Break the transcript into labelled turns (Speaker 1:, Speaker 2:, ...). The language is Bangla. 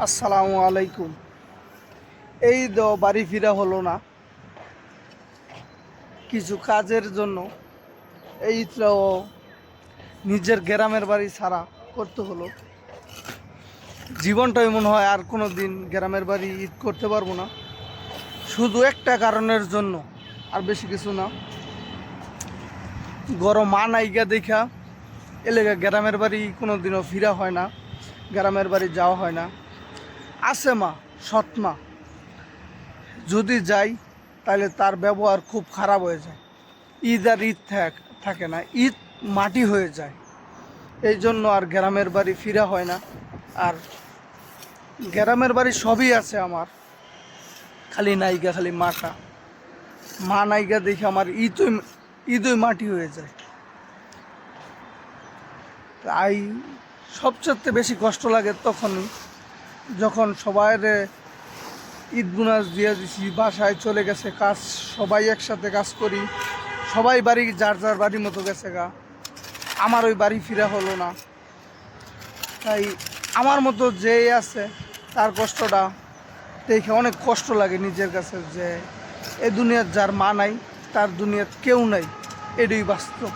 Speaker 1: আসসালামু আলাইকুম। এই তো বাড়ি ফিরা হলো না, কিছু কাজের জন্য। এই তো নিজের গ্রামের বাড়ি ছাড়া করতে হলো। জীবনটাই মনে হয় আর কোনো দিন গ্রামের বাড়ি ঈদ করতে পারবো না, শুধু একটা কারণের জন্য, আর বেশি কিছু না। গরম মা নাইগা দেখা এলাকা গ্রামের বাড়ি কোনো দিনও ফিরা হয় না, গ্রামের বাড়ি যাওয়া হয় না। আছে মা, সৎ মা, যদি যাই তাহলে তার ব্যবহার খুব খারাপ হয়ে যায়। ঈদ আর ঈদ থাকে না, ঈদ মাটি হয়ে যায়। এই জন্য আর গ্রামের বাড়ি ফিরা হয় না। আর গ্রামের বাড়ি সবই আছে আমার, খালি নায়িকা, খালি মাটা। মা নায়িকা দেখে আমার ঈদই মাটি হয়ে যায়। তাই সবচেয়ে বেশি কষ্ট লাগে তখনই, যখন সবাই ঈদ বোনাস দিয়ে দিছি, বাসায় চলে গেছে কাজ, সবাই একসাথে কাজ করি, সবাই বাড়ি যার যার বাড়ি মতো গেছে গা, আমার ওই বাড়ি ফিরা হলো না। তাই আমার মতো যে আছে তার কষ্টটা দেখে অনেক কষ্ট লাগে নিজের কাছে, যে এ দুনিয়ার যার মা নাই তার দুনিয়ার কেউ নাই, এটাই বাস্তব।